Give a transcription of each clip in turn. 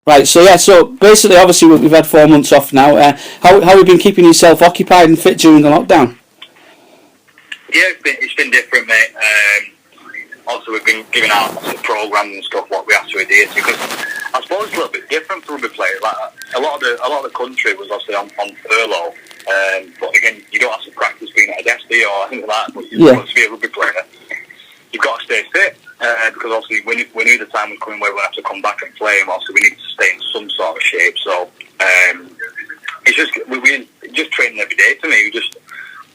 Right, so basically, obviously, we've had 4 months off now. How have you been keeping yourself occupied and fit during the lockdown? Yeah, it's been different, mate. Also, we've been giving out programs and stuff what we have to adhere to, because I suppose it's a little bit different for rugby players. Like a lot of the country was obviously on furlough, but again, you don't have to practice being at a desk or anything like that. But you want to be a rugby player, you've got to stay fit, because obviously we knew the time was coming where we have to come back and play, and obviously we need to stay in some sort of shape. So it's just we just training every day. To me, we just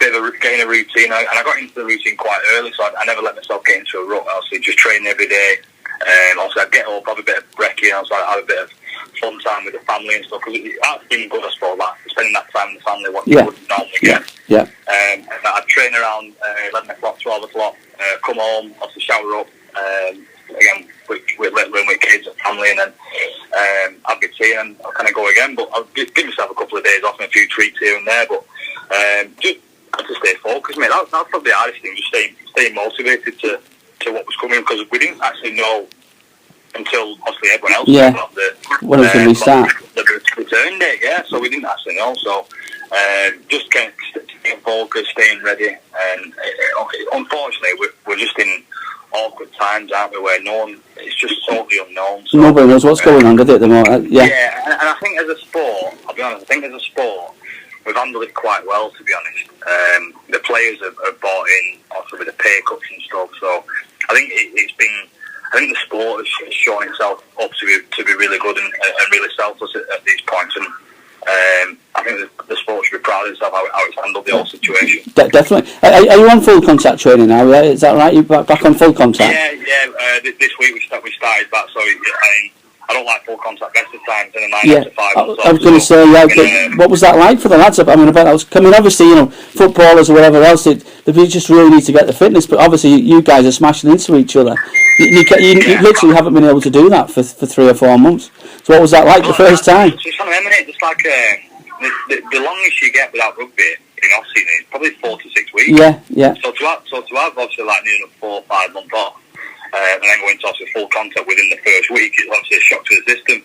getting a routine, and I got into the routine quite early, so I never let myself get into a rut. Obviously, just training every day. Also, I'd get up, have a bit of brekkie, and also I'd have a bit of fun time with the family and stuff, because that's been good, I suppose, like spending that time with the family, what you wouldn't normally get. Yeah. And I'd train around 11 o'clock, 12 o'clock, come home, obviously shower up, again, with kids and family, and then I'd be tea and I'll kind of go again, but I'll give myself a couple of days off and a few treats here and there, but just to stay focused, mate. That's probably the hardest thing, just staying motivated to what was coming, because we didn't actually know until obviously everyone else got when it was going to restart. The return date, so we didn't actually know. So just kind of staying focused, staying ready, and unfortunately we're just in awkward times, aren't we? Where it's just totally unknown. So, nobody knows what's going on, does it? At the moment, and I think as a sport, I'll be honest, we've handled it quite well, to be honest. The players have bought in, also with the pay cuts and stuff. So I think I think the sport has shown itself up to be really good and really selfless at these points. And I think the sport should be proud of itself how it's handled the whole situation. Definitely. Are you on full contact training now? Yeah, is that right? You're back on full contact? Yeah. This week we started back. So I don't like full contact best of times, and then up to 5 months. I was going to say, what was that like for the lads? I mean, obviously, footballers or whatever else, they just really need to get the fitness, but obviously you guys are smashing into each other. You literally haven't been able to do that for 3 or 4 months. So what was that like the first time? It's one of them, innit? It's like the longest you get without rugby in off-season is probably 4 to 6 weeks. Yeah. So to have obviously like nearly 4 or 5 months off, and then go into obviously full contact within the first week is obviously a shock to the system.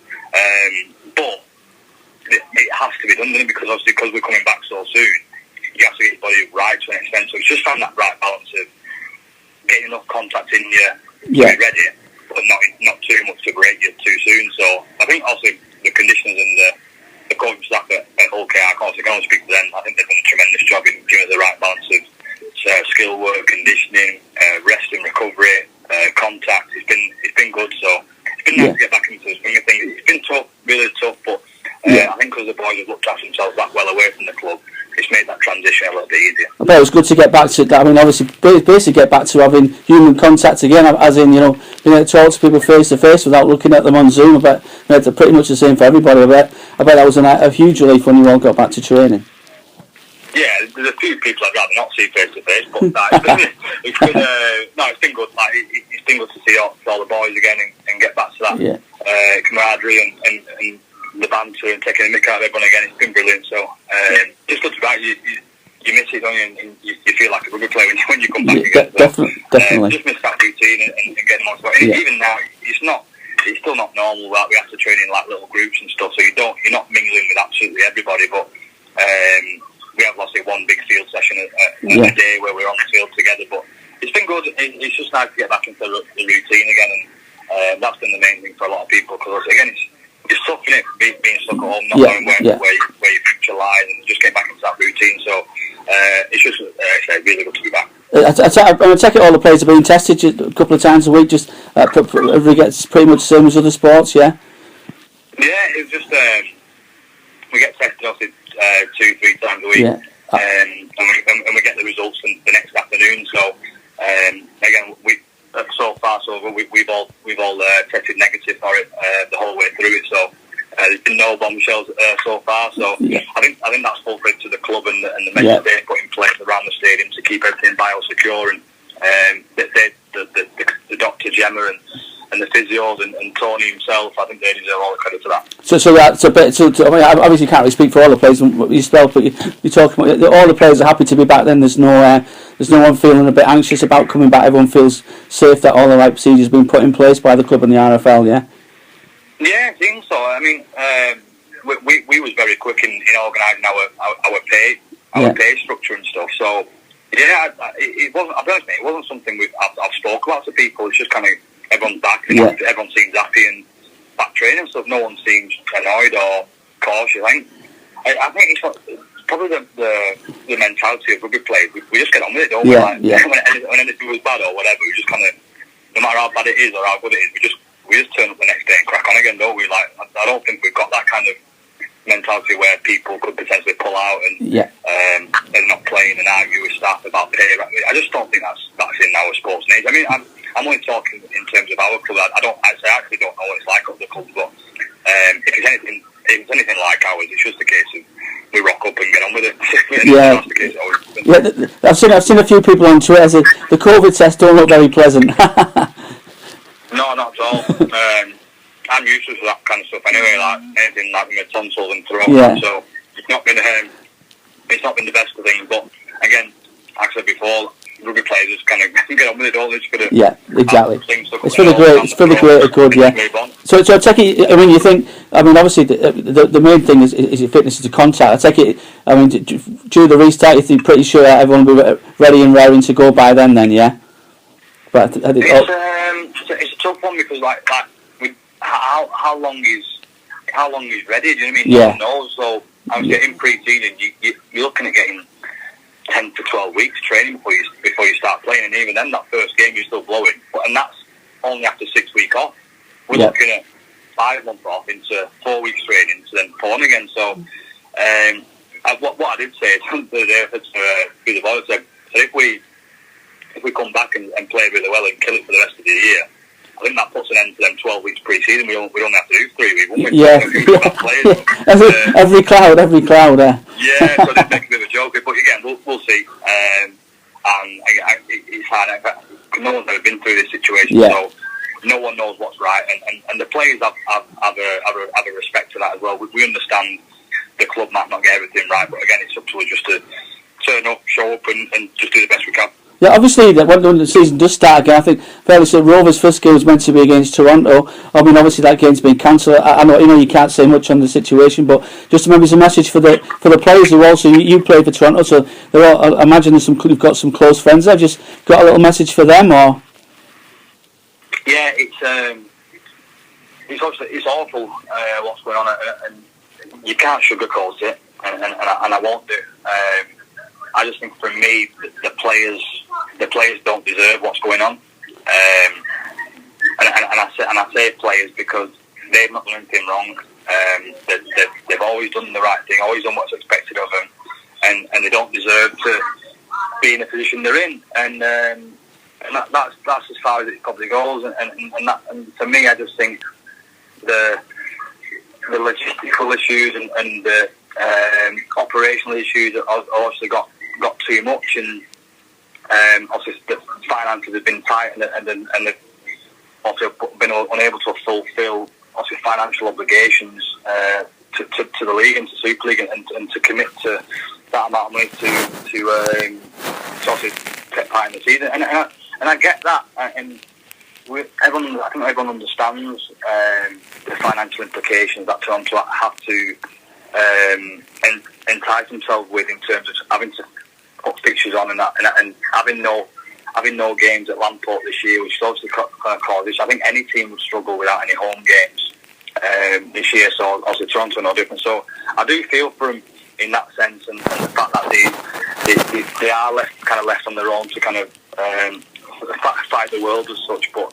But it has to be done, doesn't it? Because obviously because we're coming back so soon, you have to get your body right to an extent. So it's just found that right balance of getting enough contact in you to be ready, but not too much to break you too soon. So I think also the conditions and the coaching staff at Hull KR, I can only speak to them. I think they've done a tremendous job in giving us the right balance of skill work, conditioning, rest and recovery, contact. It's been good. So it's been nice to get back into the swing of things. It's been tough, really tough, but I think because the boys have looked after themselves that well away from the club, it's made that transition a little bit easier. I bet it was good to get back to that. I mean, obviously, basically get back to having human contact again, as in, being able to talk to people face to face without looking at them on Zoom. I bet it's pretty much the same for everybody. I bet that was a huge relief when you all got back to training. Yeah, there's a few people I'd rather not see face to face, but it's been good. Like, it's been good to see all the boys again and get back to that camaraderie and the banter and taking the mick out of everyone again. It's been brilliant. So just good to be back. You miss it, don't you? And you feel like a rugby player when you come back again. Definitely. Just miss that routine and getting more. Even now, it's still not normal that we have to train in like little groups and stuff. So you're not mingling with absolutely everybody, but we have obviously one big field session a day where we're on the field together. But it's been good. It's just nice to get back into the routine again, and that's been the main thing for a lot of people. Because again, it's tough, isn't it, being stuck at home, not knowing where your future lies, and just getting back into that routine. So it's just really good to be back. I take it all the players are being tested a couple of times a week. Just everybody gets pretty much the same as other sports, yeah. Yeah, it's just we get tested obviously 2-3 times a week, and we get the results the next afternoon. So again, we've all tested negative for it the whole way through it. So there's been no bombshells so far. So I think that's full credit to the club and the measures they put in place around the stadium to keep everything biosecure. And the Dr. Gemma and the physios and Tony himself, I think they deserve all the credit for that. So I mean, obviously you can't really speak for all the players yourself, but you're talking about all the players are happy to be back. Then there's no one feeling a bit anxious about coming back. Everyone feels safe that all the right procedures have been put in place by the club and the RFL. Yeah. Yeah, I think so. I mean, we was very quick in organising our pay structure and stuff. So yeah, it wasn't. I'll be honest, mate, it wasn't something I've spoke about to people. It's just kind of everyone's back. Everyone seems happy and back training and stuff. No one seems annoyed or cautious. I think it's probably the mentality of rugby players. We just get on with it, don't we? When anything was bad or whatever, we just kind of, no matter how bad it is or how good it is, we just turn up the next day and crack on again, don't we? Like, I don't think we've got that kind of mentality where people could potentially pull out and not playing and argue with staff about pay. I just don't think that's in our sports needs. I mean, I'm only talking in terms of our club. I actually don't know what it's like at the club, but if it's anything like ours, it's just a case of we rock up and get on with it. I've seen a few people on Twitter say the COVID tests don't look very pleasant. No, not at all. I'm used to that kind of stuff anyway, like anything like my tonsils and throat. Yeah. So it's not been the best of things. But again, like I said before, rugby players just kind of get on with it, don't they? Exactly. It's for the greater good. Yeah. So I take it. I mean, you think? I mean, obviously the main thing is your fitness to contact. I take it. I mean, due the restart, you think pretty sure everyone will be ready and raring to go by then, yeah. But it's a tough one because how long is ready? Do you know what I mean? Yeah. No one knows. So I was getting pre-season. You're looking at getting 10 to 12 weeks training before you start playing, and even then, that first game you're still blowing. And that's only after 6 weeks off. We're looking at 5 months off into 4 weeks training to then perform again. So what I did say the other day to the boys, said if we come back and play really well and kill it for the rest of the year, I think that puts an end to them 12 weeks pre-season. We only have to do 3 weeks, won't we? Every cloud. Yeah, so they make a bit of a joke. But again, we'll see. And it's hard. No one's ever been through this situation, so no one knows what's right. And the players have a respect to that as well. We understand the club might not get everything right, but again, it's up to us just to turn up, show up, and just do the best we can. Yeah, obviously, when the season does start again, I think fairly soon Rovers' first game was meant to be against Toronto. I mean, obviously that game's been cancelled. I know you can't say much on the situation, but just maybe it's a message for the players who also you play for Toronto. So I imagine you've got some close friends there. Just got a little message for them, or? Yeah, it's awful what's going on, and you can't sugarcoat it, and I won't do. I just think for me, the players don't deserve what's going on, and I say players because they've not done anything wrong. They've always done the right thing, always done what's expected of them, and they don't deserve to be in the position they're in. And that's as far as it probably goes. And for me, I just think the logistical issues and the operational issues have obviously got too much, and obviously the finances have been tight, and they've also been unable to fulfil obviously financial obligations to the league and to Super League, and to commit to that amount of money to obviously take part in the season. And I get that, and I think everyone understands the financial implications that Toronto have to entice themselves with in terms of having to put fixtures on and having no games at Lamport this year, which is obviously kind of caused this. I think any team would struggle without any home games this year, so obviously Toronto are no different. So I do feel for them in that sense, and the fact that they are left on their own to kind of fight the world as such. But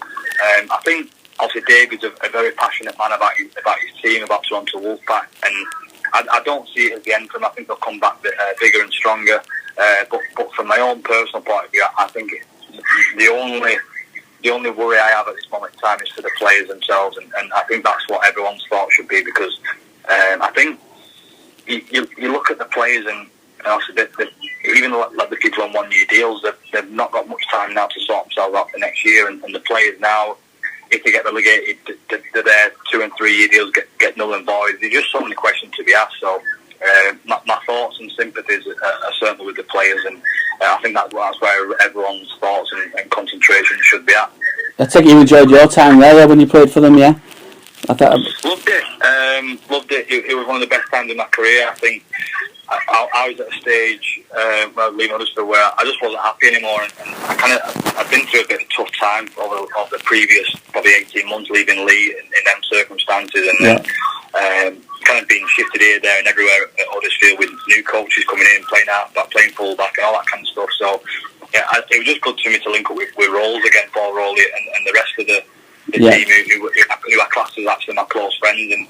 I think obviously David's a very passionate man about his team, about Toronto Wolfpack, and I don't see it as the end for them. I think they'll come back bigger and stronger. But from my own personal point of view, I think the only worry I have at this moment in time is for the players themselves, and I think that's what everyone's thought should be, because I think you look at the players and obviously even like the people on 1 year deals, they've not got much time now to sort themselves out for next year, and the players now, if they get relegated, their 2 and 3 year deals get null and void. There's just so many questions to be asked. So my thoughts and sympathies are certainly with the players, and I think that's where everyone's thoughts and concentration should be at. I think you enjoyed your time there when you played for them, yeah? I thought Loved it. It was one of the best times in my career. I think I was at a stage leaving Huddersfield where I just wasn't happy anymore, and I've been through a bit of a tough time over the previous probably 18 months leaving Lee in them circumstances, and then kind of being shifted here, there, and everywhere at Huddersfield with new coaches coming in, playing halfback, playing fullback, and all that kind of stuff. So yeah, it was just good to me to link up with Rolls again, Paul Rowley, and the rest of the team who I classed as actually my close friends, and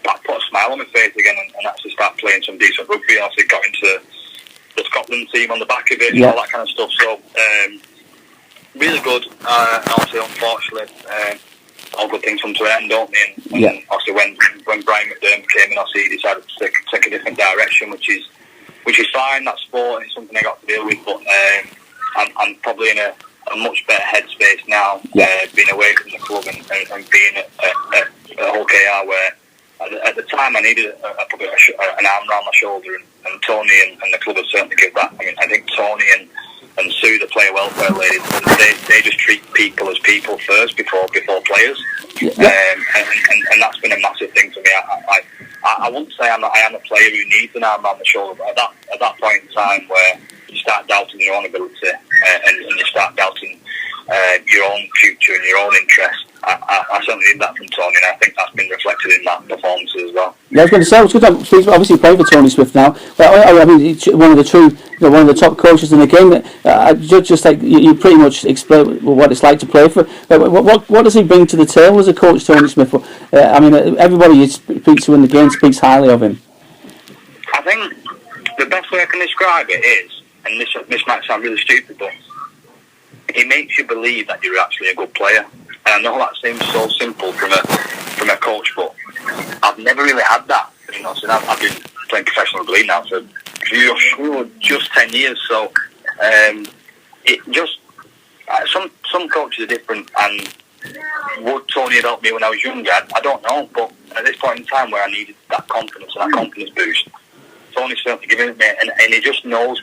that put a smile on my face again, and actually start playing some decent rugby. I also got into the Scotland team on the back of it, and all that kind of stuff. So really good. And also, unfortunately, all good things come to an end, don't they? And also when Brian McDermott came in, also he decided to take a different direction, which is fine. That's sport, and it's something I got to deal with. But I'm probably in a much better headspace now, being away from the club and being at Hull KR, where at the time I needed probably an arm around my shoulder, and Tony and the club have certainly given that. I mean, I think Tony and Sue, the player welfare ladies, they just treat people as people first before players, and that's been a massive thing for me. I wouldn't say I am a player who needs an arm around the shoulder, but at that point in time where you start doubting your own ability and you start doubting your own future and your own interest, I certainly need that from Tony, and I think that's been reflected in that performance as well. Yeah, I was going to say, it's good to speak, obviously playing for Tony Smith now. I mean, he's one of the top coaches in the game. Just like you pretty much explain what it's like to play for. What does he bring to the table as a coach, Tony Smith? I mean, everybody you speak to in the game speaks highly of him. I think the best way I can describe it is, and this might sound really stupid, but he makes you believe that you're actually a good player. And I know that seems so simple from a coach, but I've never really had that. You know, so I've been playing professional rugby now for just 10 years. So it just some coaches are different. And would Tony have helped me when I was younger? I don't know, but at this point in time where I needed that confidence and that confidence boost, Tony's certainly giving it me, and he just knows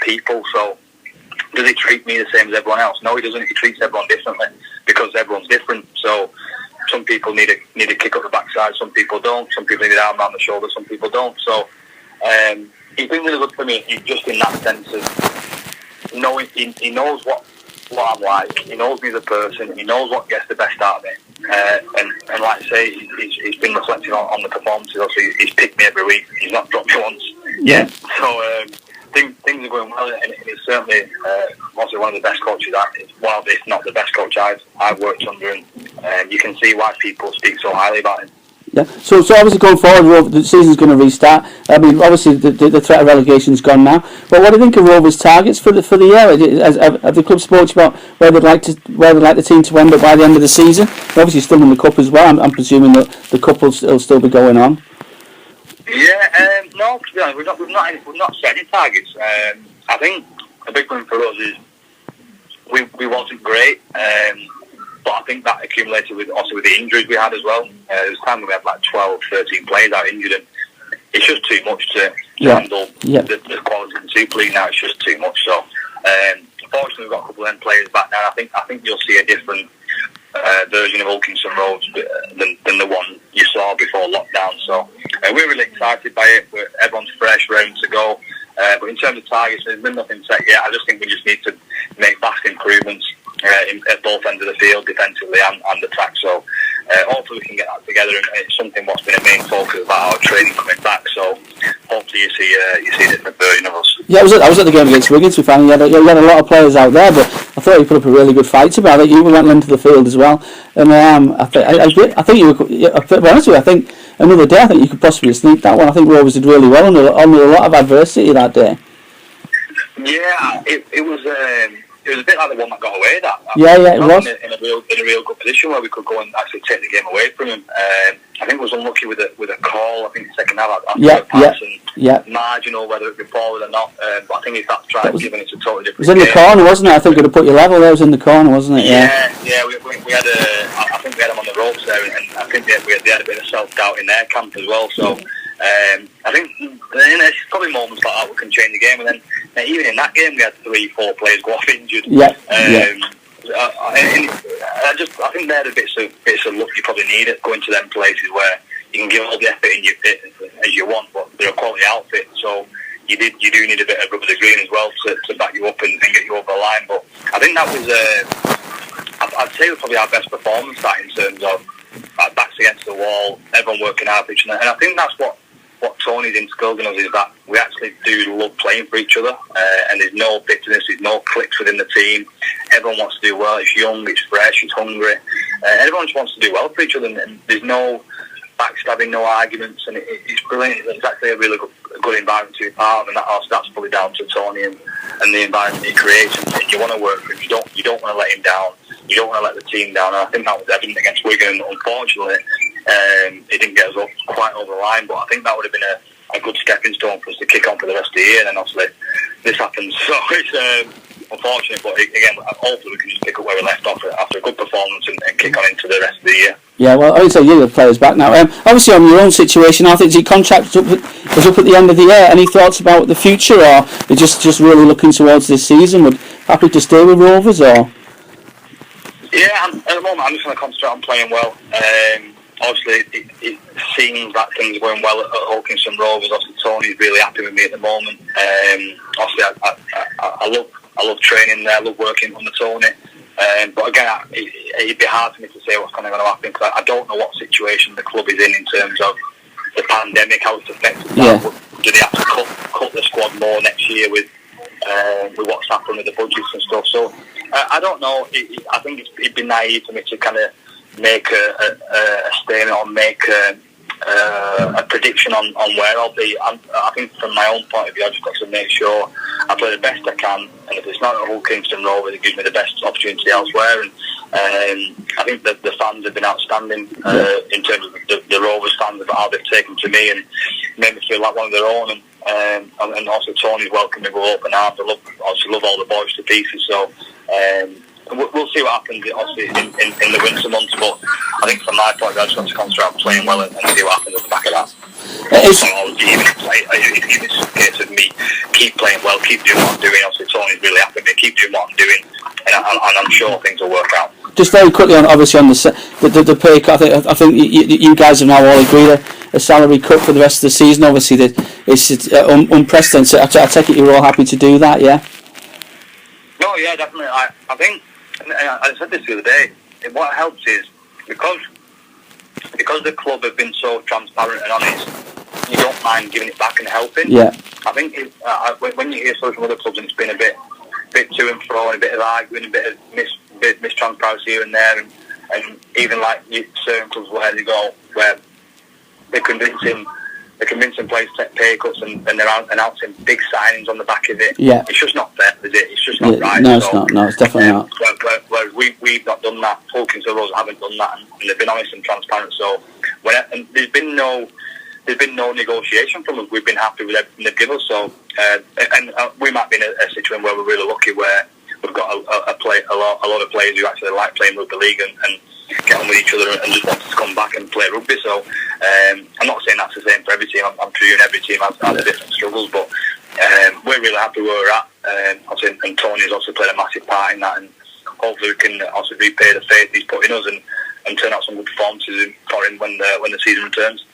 people. So does he treat me the same as everyone else? No, he doesn't. He treats everyone differently because everyone's different. So some people need a kick up the backside, some people don't. Some people need an arm around the shoulder, some people don't. So he's been really good for me, just in that sense of knowing. He knows what I'm like. He knows me as a person. He knows what gets the best out of me. And like I say, he's been reflecting on the performances. Also, he's picked me every week. He's not dropped me once. Yeah. So things are going well, and he's certainly also one of the best coaches. Well, if not the best coach I've worked under, and you can see why people speak so highly about him. Yeah. So obviously going forward, the season's going to restart. I mean, obviously the threat of relegation's gone now. But what do you think of Rovers' targets for the year? Have the club spoke about where they'd like the team to end up by the end of the season? They're obviously still in the cup as well. I'm presuming that the cup will still be going on. Yeah. No, to be honest, we've not set any targets. I think a big one for us is we wasn't great. But I think that accumulated with the injuries we had as well. There was a time when we had like 12, 13 players out injured, and it's just too much to handle the quality of the Super League now. It's just too much. So, fortunately, we've got a couple of them players back now. I think you'll see a different version of Wilkinson Roads than the one you saw before lockdown. So, we're really excited by it. Everyone's fresh, ready to go. But in terms of targets, there's been nothing set yet. I just think we just need to make vast improvements at both ends of the field, defensively and attack. So hopefully we can get that together, and it's something what's been a main focus about our training coming back. So hopefully you see a different version of us. Yeah, I was at the game against Wigan. To be fair, you had a lot of players out there, but I thought you put up a really good fight about it. You went into the field as well, and I think you were. Honestly, I think another day, I think you could possibly sneak that one. I think Rovers did really well under a lot of adversity that day. Yeah, it was a bit like the one that got away. It was in a real good position where we could go and actually take the game away from him. I think it was unlucky with a call. I think the second half after marginal whether it be forward or not. But I think if that's tried given, it's a totally different. It was in the corner, wasn't it? I think it would have put you level. There was in the corner, wasn't it? Yeah. We had I think we had them on the ropes there, and I think they had a bit of self-doubt in their camp as well. So I think there's probably moments like that we can change the game, and then even in that game we had 3-4 players go off injured. I think they're the bits of luck you probably need it going to them places where you can give all the effort in your fit as you want, but they're a quality outfit, so you do need a bit of rub of the green as well to back you up and get you over the line. But I think that was, I'd say, it was probably our best performance, that, in terms of backs against the wall, everyone working hard for each other. And I think that's what Tony's instilled in us, is that we actually do love playing for each other, and there's no bitterness, there's no cliques within the team. Everyone wants to do well. It's young, it's fresh, it's hungry. Everyone just wants to do well for each other, and there's no backstabbing, no arguments, and it's brilliant. It's actually a really good environment to be part of, and that's fully down to Tony and the environment he creates. And you want to work for him. You don't want to let him down. You don't want to let the team down. And I think that was evident against Wigan. Unfortunately, it didn't get us up quite over the line, but I think that would have been a good stepping stone for us to kick on for the rest of the year. And then obviously this happens, so it's unfortunate. But again, hopefully we can just pick up where we left off after a good performance and kick on into the rest of the year. Yeah, well, I would say you're the players back now. Obviously, on your own situation, I think your contract was up at the end of the year. Any thoughts about the future, or you're just really looking towards this season? Would happy to stay with Rovers, or? Yeah, at the moment I'm just going to concentrate on playing well. Obviously, it seems that things are going well at Hawkinson Rovers. Obviously, Tony's really happy with me at the moment. Obviously, I love training there. I love working under Tony. But again, it'd be hard for me to say what's going to happen, because I don't know what situation the club is in terms of the pandemic, how it's affected that. Yeah. Do they have to cut the squad more next year with what's happened with the budgets and stuff? So I don't know. I think it'd be naive for me to kind of make a statement or make a prediction on where I'll be. I think from my own point of view, I've just got to make sure I play the best I can, and if it's not at Hull Kingston Rovers, it gives me the best opportunity elsewhere. And I think that the fans have been outstanding in terms of the Rovers fans, about how they've taken to me and made me feel like one of their own. And also Tony's welcomed me with open arms. I love all the boys to pieces. So we'll see what happens, obviously, in the winter months. But I think from my point of view, I just want to concentrate on playing well and see what happens at the back of that. It's a case of me keep playing well, keep doing what I'm doing. Obviously, Tony's really happy with me. Keep doing what I'm doing, and I'm sure things will work out. Just very quickly on the pay cut. I think you guys have now all agreed a salary cut for the rest of the season. Obviously, it's unprecedented. I take it you're all happy to do that, yeah? No, yeah, definitely. I think, and I said this the other day, what helps is because the club have been so transparent and honest, you don't mind giving it back and helping. Yeah. I think when you hear stuff from other clubs and it's been a bit to and fro, and a bit of arguing, a bit of mistransparency here and there, and even like certain clubs where they're convincing players to take pay cuts and they're announcing big signings on the back of it. Yeah. It's just not fair, is it? It's just not right. No, it's not. No, it's definitely not. Whereas we've not done that. Hawkins and Rose haven't done that, and they've been honest and transparent. So and there's been no negotiation from us. We've been happy with everything they've given us. So we might be in a situation where we're really lucky, where we've got a lot of players who actually like playing rugby league and get on with each other and just want to come back and play rugby. So I'm not saying that's the same for every team. I'm sure every team has different struggles, but we're really happy where we're at. And Tony's also played a massive part in that, and hopefully we can also repay the faith he's put in us and turn out some good performances for him when the season returns.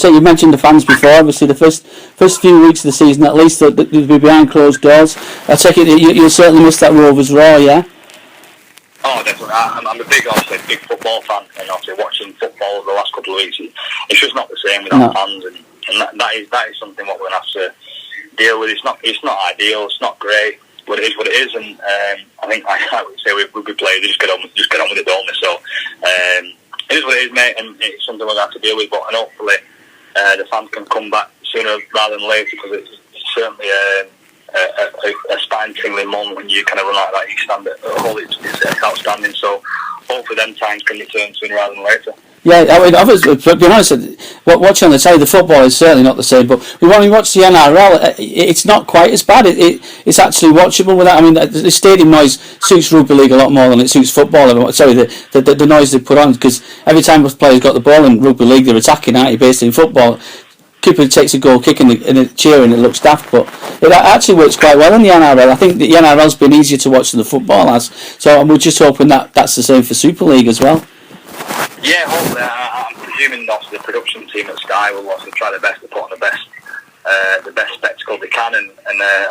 So you mentioned the fans before. Obviously, the first few weeks of the season, at least, they'll be behind closed doors. I take it you'll certainly miss that Rovers roar, yeah? Oh, definitely. I'm a big football fan, and obviously watching football over the last couple of weeks, it's just not the same without fans, and that is something what we're going to have to deal with. It's not ideal, it's not great, but it is what it is, and I think I would say we've good players. Just get on with it, don't we? So it is what it is, mate, and it's something we're going to have to deal with. But and hopefully the fans can come back sooner rather than later, because it's certainly a spine-tingling moment when you kind of run like that. You stand at Hull, it's outstanding. So hopefully them times can return sooner rather than later. Yeah, I mean, obviously, to be honest, watching on the telly, the football is certainly not the same. But when we watch the NRL, it's not quite as bad. It's actually watchable with that. I mean, the stadium noise suits rugby league a lot more than it suits football. Sorry, the noise they put on, because every time a player's got the ball in rugby league, they're attacking, aren't you? Basically, in football, keeper takes a goal kick and a cheer and it looks daft, but it actually works quite well in the NRL. I think the NRL's been easier to watch than the football has. So we're just hoping that that's the same for Super League as well. Yeah, hopefully. I'm pretty presuming also the production team at Sky will also try their best to put on the best spectacle they can, and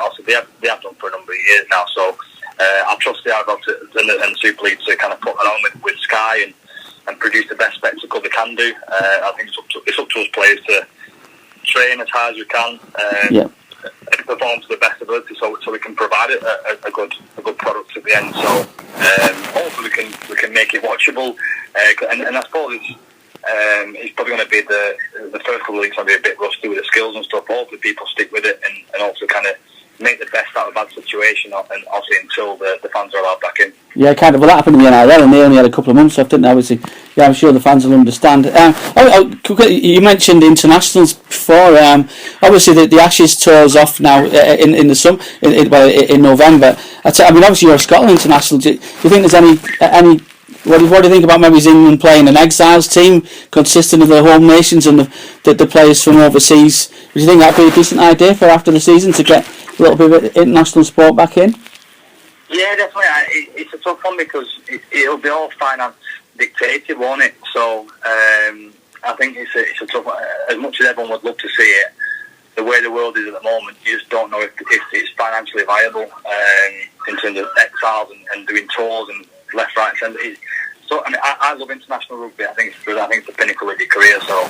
also they have done for a number of years now. So I trust the Argos and the Super League to kind of put that on with Sky and produce the best spectacle they can do. I think it's up to us players to train as hard as we can. And perform to the best ability, so we can provide it a good product at the end. So hopefully we can make it watchable. And I suppose it's probably going to be the first couple of weeks going to be a bit rusty with the skills and stuff. Hopefully people stick with it and also kind of make the best out of a bad situation, and obviously until the fans are allowed back in. Yeah, kind of. Well, that happened in the NRL, and they only had a couple of months left, didn't they? Obviously, yeah, I'm sure the fans will understand. You mentioned internationals before. Obviously, the Ashes tour's off now in November. I mean, obviously, you're a Scotland international. Do you think there's any? What do you think about maybe England playing an exiles team consisting of the home nations and the players from overseas? Do you think that'd be a decent idea for after the season to get a little bit of international sport back in? Yeah, definitely. It's a tough one because it'll be all finance dictated, won't it? So I think it's a tough one. As much as everyone would love to see it, the way the world is at the moment, you just don't know if it's financially viable in terms of exiles and doing tours and left, right, and centre. So I love international rugby. I think it's good. I think it's the pinnacle of your career. So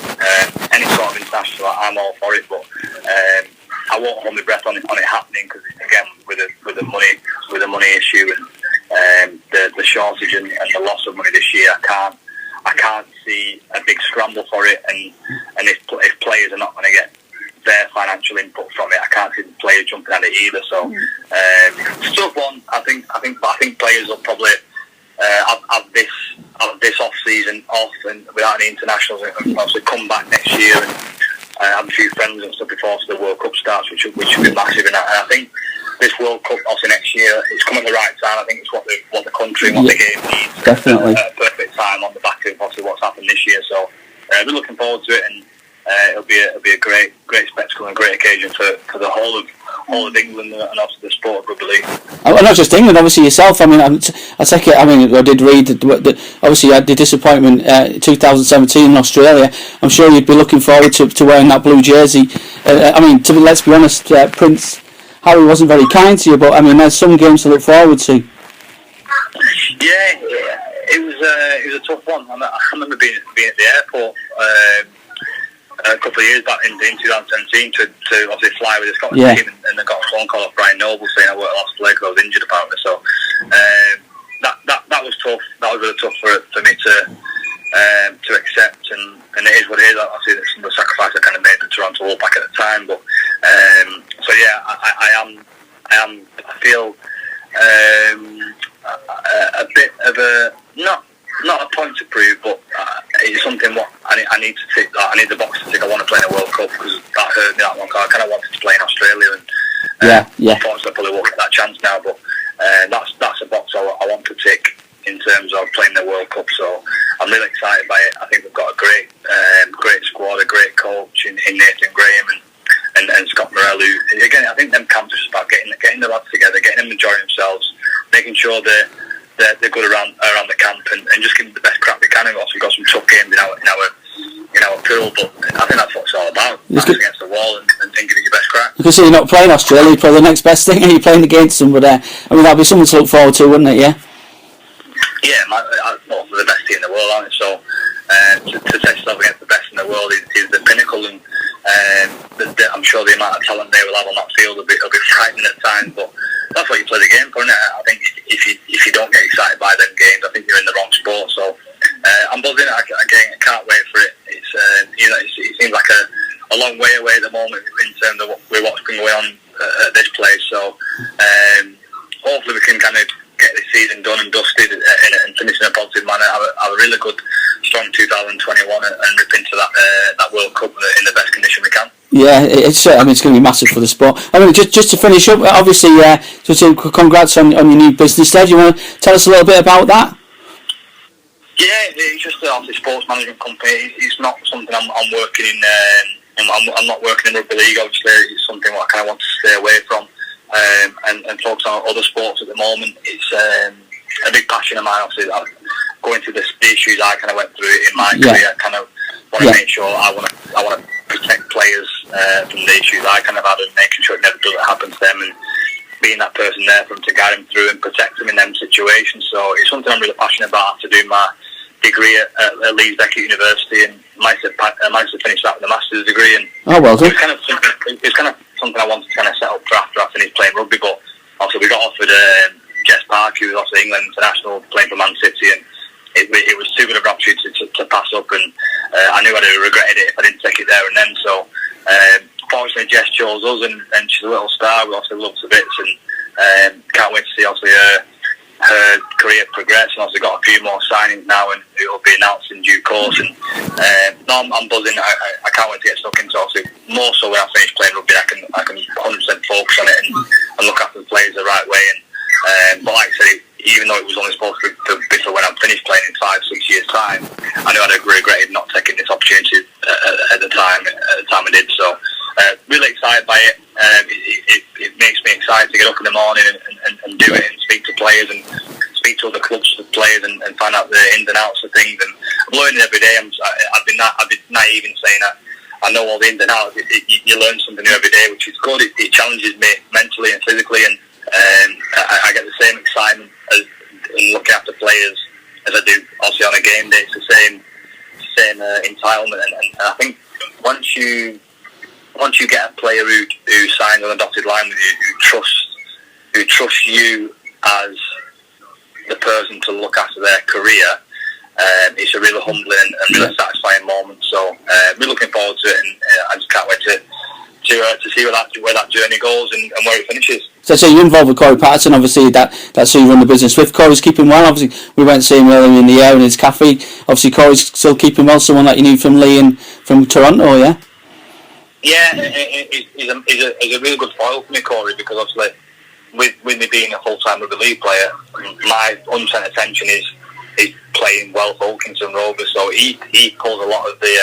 any sort of international, I'm all for it. But I won't hold my breath on it happening because again, with the money issue and the shortage and the loss of money this year, I can't see a big scramble for it. And if players are not going to get their financial input from it, I can't see the players jumping at it either. So it's a tough one. I think players will probably have this off season off and without any internationals, and obviously come back next year and have a few friends and stuff before the World Cup starts, which will be massive. And I think this World Cup also next year, it's come at the right time. I think it's what the country and what the game needs. Definitely. At a perfect time on the back of obviously what's happened this year. So we're looking forward to it, and it'll be a great spectacle and a great occasion for the whole of England and also the sport of rugby league. Well, not just England, obviously yourself. I mean, I take it. I mean, I did read that obviously you had the disappointment 2017 in Australia. I'm sure you'd be looking forward to wearing that blue jersey. I mean, let's be honest, Prince Harry wasn't very kind to you, but I mean, there's some games to look forward to. Yeah, it was a tough one. I remember being at the airport a couple of years back in 2017 to obviously fly with the Scotland team, and I got a phone call off Brian Noble saying I lost a leg because I was injured apparently. So that was tough. That was really tough for me to accept, and it is what it is. Obviously, some of the sacrifice I kind of made for Toronto all back at the time, but so yeah, I feel a bit of a not a point to prove, but it's something what I need to tick. I need the box to tick. I want to play in a World Cup because that hurt me that one. I kind of wanted to play in Australia, and unfortunately I probably won't get that chance now. But that's a box I want to tick in terms of playing the World Cup. So I'm really excited by it. I think we've got a great squad, a great coach in Nathan Graham and Scott Morrell. Who again, I think them camps are just about getting the lads together, getting them enjoying themselves, making sure they're good around the camp and just giving the best crack we can. And also we've got some tough games in our pool, but I think that's what it's all about. Against the wall and giving your best crack. Because you're not playing Australia, probably the next best thing, and you're playing against them. But I mean, that'd be something to look forward to, wouldn't it? Yeah. Yeah, well, they're the best team in the world, aren't they? So to test yourself against the best in the world is the pinnacle, and I'm sure the amount of talent they will have on that field will be frightening at times, but that's what you play the game for, isn't it? I think if you don't get excited by them games, I think you're in the wrong sport. So I'm buzzing. I can't wait for it. It's it seems like a long way away at the moment in terms of what's been going on at this place. So hopefully we can kind of get this season done and dusted and finish in a positive manner. Have a really good, strong 2021 and rip into that World Cup in the best condition we can. Yeah, it's going to be massive for the sport. I mean, just to finish up, obviously, congrats on your new business there. Do you want to tell us a little bit about that? Yeah, it's just obviously sports management company. It's not something I'm working in. I'm not working in rugby league. Obviously, it's something what I kind of want to stay away from and focus on other sports at the moment. It's a big passion of mine. Obviously, going through the issues I kind of went through in my career, kind of want to make sure I want to protect players from the issues I kind of had, and making sure it never doesn't happen to them, and being that person there for them to guide them through and protect them in them situations. So it's something I'm really passionate about. After doing my degree at Leeds Beckett University, and managed to finish that with a master's degree. And well done. It was kind of something I wanted to kind of set up for after I finished playing rugby. But also we got offered Jess Park, who was also England international, playing for Man City, and it was too good of an opportunity to pass up, and I knew I'd have regretted it if I didn't take it there and then. So fortunately Jess chose us, and she's a little star. We also love to bits, and can't wait to see also her career progress, and also got a few more signings now, and it will be announced in due course. And no, I'm buzzing. I can't wait to get stuck into it. More so when I finish playing rugby, I can 100% focus on it and look after the players the right way. And but like I said, even though it was only supposed to be for when I'm finished playing in 5-6 years' time, I knew I'd have regretted not taking this opportunity at the time I did. So really excited by it. It makes me excited to get up in the morning and do it, and speak to players and speak to other clubs of players and find out the ins and outs of things. And I'm learning every day. I've been naive in saying that I know all the ins and outs. You learn something new every day, which is good. It challenges me mentally and physically, and I get the same excitement in looking after players as I do obviously on a game day. It's the same entitlement, and I think once you get a player who signs on a dotted line with you, who trusts you as the person to look after their career, it's a really humbling and really satisfying moment. So we're looking forward to it, and I just can't wait to see where that journey goes and where it finishes. So you're involved with Corey Patterson, obviously that's who you run the business with. Corey's keeping well, obviously we went to see him earlier in the year in his cafe. Obviously Corey's still keeping well, someone that you knew from Lee and from Toronto, yeah? Yeah, he's a really good foil for me, Corey, because obviously with me being a full-time rugby league player, my 100% attention is playing well for Wilkinson Rovers, so he pulls a lot of the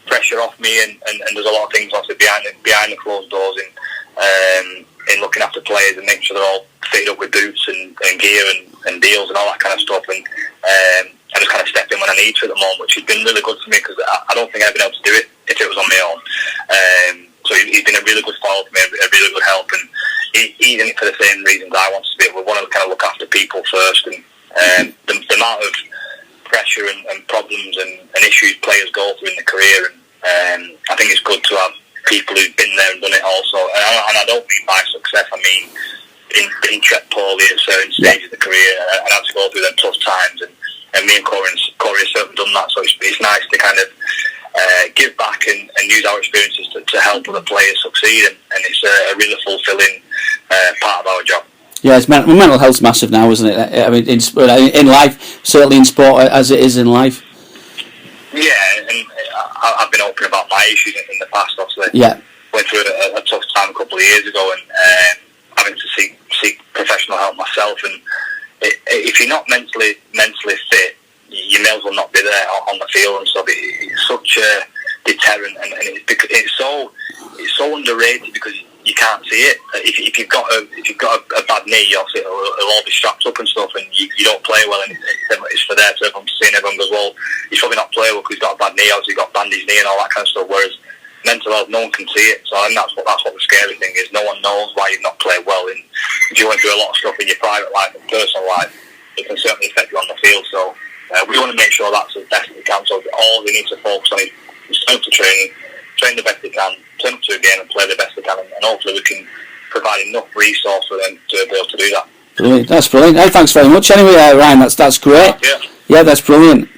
pressure off me and does a lot of things obviously behind the closed doors in looking after players and making sure they're all fitted up with boots and gear and deals and all that kind of stuff, and I just kind of step in when I need to at the moment, which has been really good for me, because I don't think I'd been able to do it if it was on my own. So he's been a really good follow for me, a really good help, and he's in it for the same reasons I want to be. We want to kind of look after people first, and the amount of pressure and problems and issues players go through in their career, and I think it's good to have people who've been there and done it also. And I don't mean by success, I mean being treated poorly at certain stages of the career and had to go through them tough times, and me and Corey have certainly done that. So it's nice to kind of give back and use our experiences to help other players succeed, and it's a really fulfilling part of our job. Yeah, mental health's massive now, isn't it? I mean, in life, certainly in sport as it is in life. Yeah, and I've been open about my issues in the past, obviously. Yeah. Went through a tough time a couple of years ago, and having to seek professional help myself. And if you're not mentally fit, you may as well not be there on the field and stuff. It's such a deterrent, and it's so underrated because you can't see it. If you've got a bad knee, obviously it'll all be strapped up and stuff, and you don't play well. And it's for there to everyone to see, and everyone goes, well, he's probably not playing well because he's got a bad knee, obviously he's got bandaged knee and all that kind of stuff. Whereas mental health, no one can see it. So I think that's what the scary thing is. No one knows why you've not played well. And if you went through a lot of stuff in your private life and personal life, it can certainly affect you on the field. So we want to make sure that's as best as we can. So all we need to focus on is turn up to training, train the best they can, turn up to a game and play the best they can, and hopefully we can provide enough resource for them to be able to do that. Brilliant. That's brilliant. Hey, thanks very much. Anyway, Ryan, that's great. Yeah, that's brilliant.